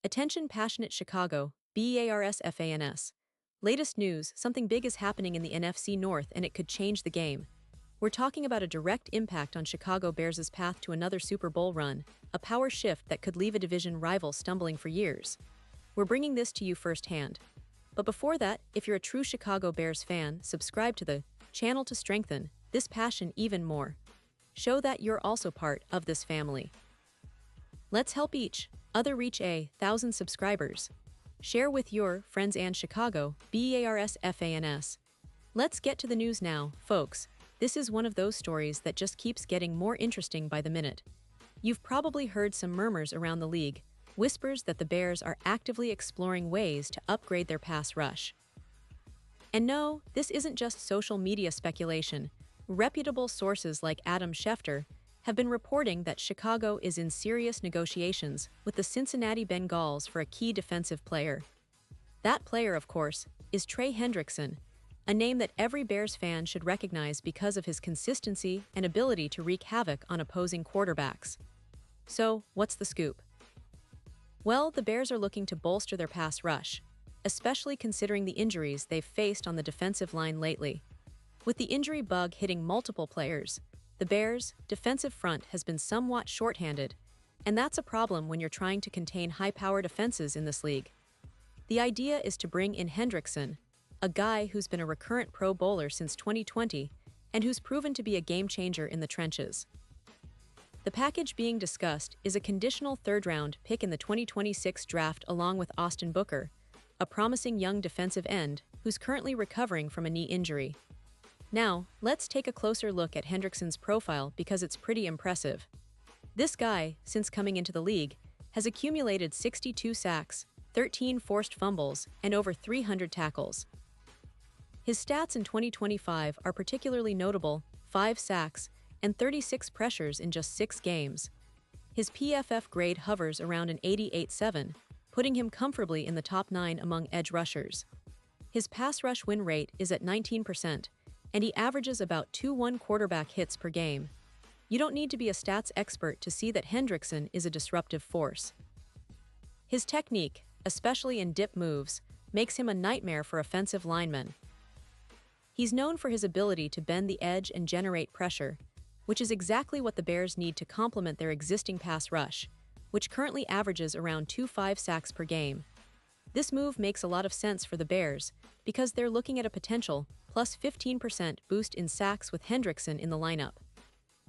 Attention passionate Chicago, Bears fans. Latest news, something big is happening in the NFC North and it could change the game. We're talking about a direct impact on Chicago Bears' path to another Super Bowl run, a power shift that could leave a division rival stumbling for years. We're bringing this to you firsthand. But before that, if you're a true Chicago Bears fan, subscribe to the channel to strengthen this passion even more. Show that you're also part of this family. Let's help each other reach 1,000 subscribers. Share with your friends and Chicago Bears fans. Let's get to the news now, folks. This is one of those stories that just keeps getting more interesting by the minute. You've probably heard some murmurs around the league, whispers that the Bears are actively exploring ways to upgrade their pass rush. And no, this isn't just social media speculation. Reputable sources like Adam Schefter have been reporting that Chicago is in serious negotiations with the Cincinnati Bengals for a key defensive player. That player, of course, is Trey Hendrickson, a name that every Bears fan should recognize because of his consistency and ability to wreak havoc on opposing quarterbacks. So, what's the scoop? Well, the Bears are looking to bolster their pass rush, especially considering the injuries they've faced on the defensive line lately. With the injury bug hitting multiple players, the Bears' defensive front has been somewhat shorthanded, and that's a problem when you're trying to contain high-powered offenses in this league. The idea is to bring in Hendrickson, a guy who's been a recurrent Pro Bowler since 2020 and who's proven to be a game-changer in the trenches. The package being discussed is a conditional third-round pick in the 2026 draft along with Austin Booker, a promising young defensive end who's currently recovering from a knee injury. Now, let's take a closer look at Hendrickson's profile because it's pretty impressive. This guy, since coming into the league, has accumulated 62 sacks, 13 forced fumbles, and over 300 tackles. His stats in 2025 are particularly notable: 5 sacks and 36 pressures in just 6 games. His PFF grade hovers around an 88.7, putting him comfortably in the top 9 among edge rushers. His pass rush win rate is at 19%, and he averages about 2 quarterback hits per game. You don't need to be a stats expert to see that Hendrickson is a disruptive force. His technique, especially in dip moves, makes him a nightmare for offensive linemen. He's known for his ability to bend the edge and generate pressure, which is exactly what the Bears need to complement their existing pass rush, which currently averages around 2.5 sacks per game. This move makes a lot of sense for the Bears because they're looking at a potential plus 15% boost in sacks with Hendrickson in the lineup.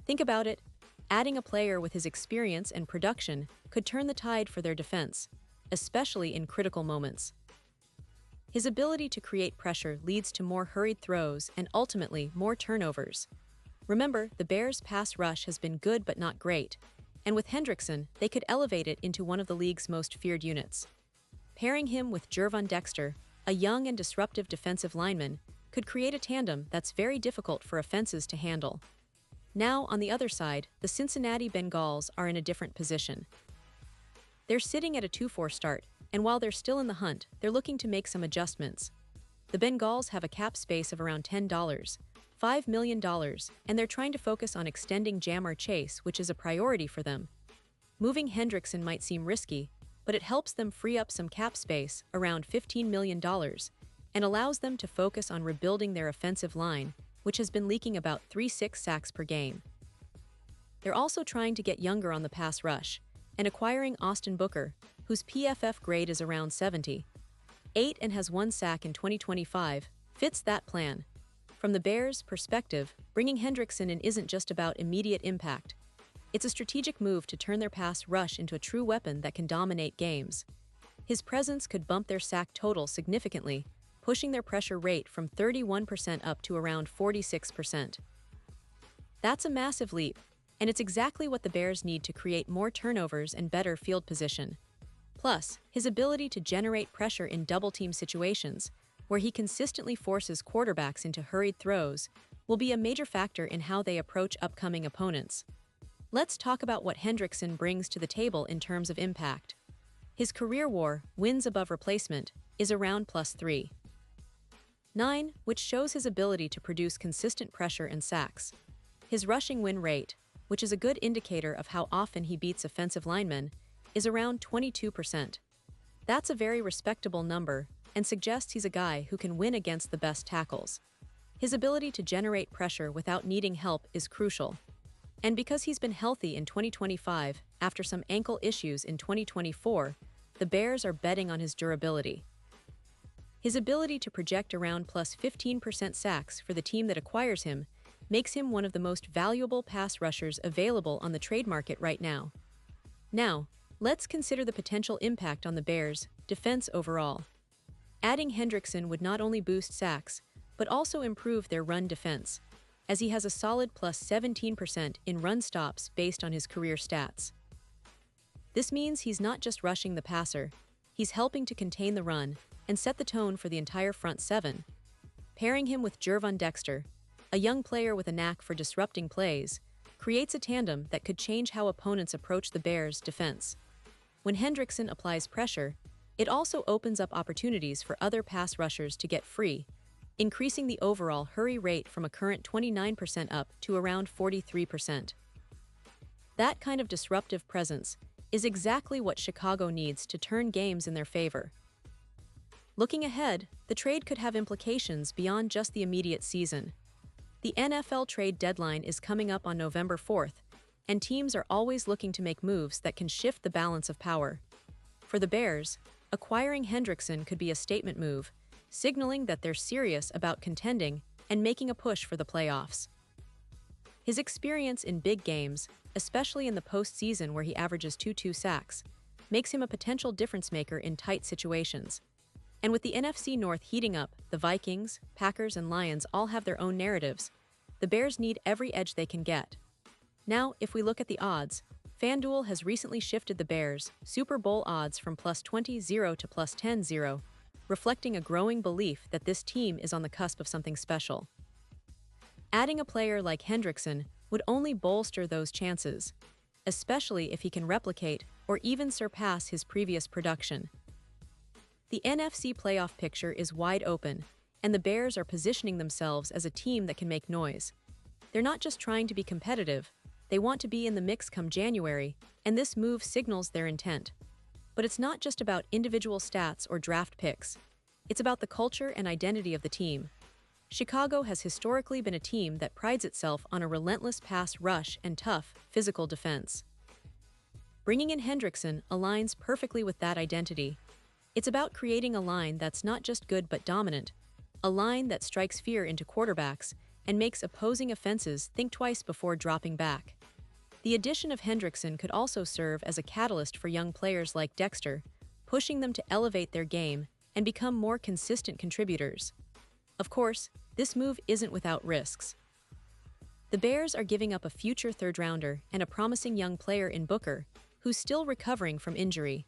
Think about it, adding a player with his experience and production could turn the tide for their defense, especially in critical moments. His ability to create pressure leads to more hurried throws and ultimately more turnovers. Remember, the Bears' pass rush has been good but not great, and with Hendrickson, they could elevate it into one of the league's most feared units. Pairing him with Gervon Dexter, a young and disruptive defensive lineman, could create a tandem that's very difficult for offenses to handle. Now, on the other side, the Cincinnati Bengals are in a different position. They're sitting at a 2-4 start, and while they're still in the hunt, they're looking to make some adjustments. The Bengals have a cap space of around $5 million, and they're trying to focus on extending Jamar Chase, which is a priority for them. Moving Hendrickson might seem risky, but it helps them free up some cap space, around $15 million, and allows them to focus on rebuilding their offensive line, which has been leaking about 3.6 sacks per game. They're also trying to get younger on the pass rush, and acquiring Austin Booker, whose PFF grade is around 70.8 and has 1 sack in 2025, fits that plan. From the Bears' perspective, bringing Hendrickson in isn't just about immediate impact. It's a strategic move to turn their pass rush into a true weapon that can dominate games. His presence could bump their sack total significantly, pushing their pressure rate from 31% up to around 46%. That's a massive leap, and it's exactly what the Bears need to create more turnovers and better field position. Plus, his ability to generate pressure in double-team situations, where he consistently forces quarterbacks into hurried throws, will be a major factor in how they approach upcoming opponents. Let's talk about what Hendrickson brings to the table in terms of impact. His career WAR, wins above replacement, is around +3.9, which shows his ability to produce consistent pressure and sacks. His rushing win rate, which is a good indicator of how often he beats offensive linemen, is around 22%. That's a very respectable number and suggests he's a guy who can win against the best tackles. His ability to generate pressure without needing help is crucial. And because he's been healthy in 2025 after some ankle issues in 2024, the Bears are betting on his durability. His ability to project around plus 15% sacks for the team that acquires him makes him one of the most valuable pass rushers available on the trade market right now. Now, let's consider the potential impact on the Bears' defense overall. Adding Hendrickson would not only boost sacks, but also improve their run defense, as he has a solid plus 17% in run stops based on his career stats. This means he's not just rushing the passer, he's helping to contain the run and set the tone for the entire front seven. Pairing him with Gervon Dexter, a young player with a knack for disrupting plays, creates a tandem that could change how opponents approach the Bears' defense. When Hendrickson applies pressure, it also opens up opportunities for other pass rushers to get free, increasing the overall hurry rate from a current 29% up to around 43%. That kind of disruptive presence is exactly what Chicago needs to turn games in their favor. Looking ahead, the trade could have implications beyond just the immediate season. The NFL trade deadline is coming up on November 4th, and teams are always looking to make moves that can shift the balance of power. For the Bears, acquiring Hendrickson could be a statement move, signaling that they're serious about contending and making a push for the playoffs. His experience in big games, especially in the postseason where he averages 2 sacks, makes him a potential difference-maker in tight situations. And with the NFC North heating up, the Vikings, Packers, and Lions all have their own narratives. The Bears need every edge they can get. Now, if we look at the odds, FanDuel has recently shifted the Bears' Super Bowl odds from plus 20-0 to plus 10-0, reflecting a growing belief that this team is on the cusp of something special. Adding a player like Hendrickson would only bolster those chances, especially if he can replicate or even surpass his previous production. The NFC playoff picture is wide open, and the Bears are positioning themselves as a team that can make noise. They're not just trying to be competitive, they want to be in the mix come January, and this move signals their intent. But it's not just about individual stats or draft picks. It's about the culture and identity of the team. Chicago has historically been a team that prides itself on a relentless pass rush and tough, physical defense. Bringing in Hendrickson aligns perfectly with that identity. It's about creating a line that's not just good but dominant, a line that strikes fear into quarterbacks and makes opposing offenses think twice before dropping back. The addition of Hendrickson could also serve as a catalyst for young players like Dexter, pushing them to elevate their game and become more consistent contributors. Of course, this move isn't without risks. The Bears are giving up a future third-rounder and a promising young player in Booker, who's still recovering from injury.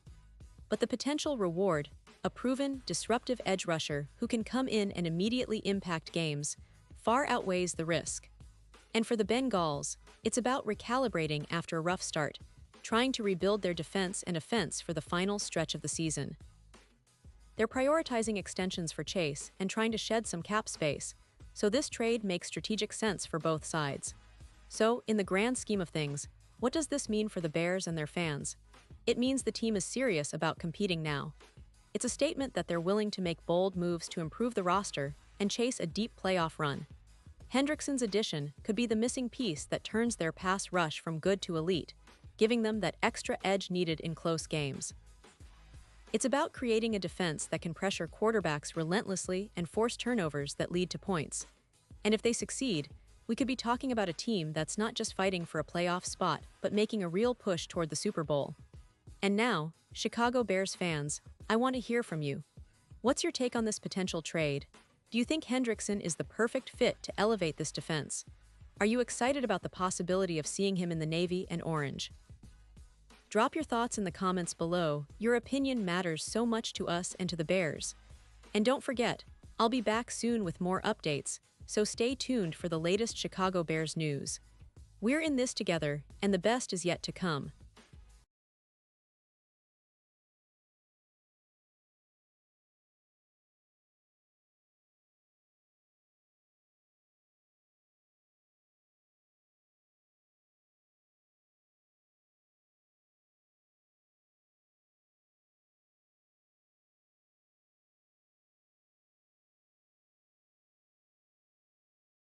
But the potential reward, a proven, disruptive edge rusher who can come in and immediately impact games, far outweighs the risk. And for the Bengals, it's about recalibrating after a rough start, trying to rebuild their defense and offense for the final stretch of the season. They're prioritizing extensions for Chase and trying to shed some cap space, so this trade makes strategic sense for both sides. So, in the grand scheme of things, what does this mean for the Bears and their fans? It means the team is serious about competing now. It's a statement that they're willing to make bold moves to improve the roster and chase a deep playoff run. Hendrickson's addition could be the missing piece that turns their pass rush from good to elite, giving them that extra edge needed in close games. It's about creating a defense that can pressure quarterbacks relentlessly and force turnovers that lead to points. And if they succeed, we could be talking about a team that's not just fighting for a playoff spot, but making a real push toward the Super Bowl. And now, Chicago Bears fans, I want to hear from you. What's your take on this potential trade? Do you think Hendrickson is the perfect fit to elevate this defense? Are you excited about the possibility of seeing him in the navy and orange? Drop your thoughts in the comments below. Your opinion matters so much to us and to the Bears. And don't forget, I'll be back soon with more updates, so stay tuned for the latest Chicago Bears news. We're in this together, and the best is yet to come.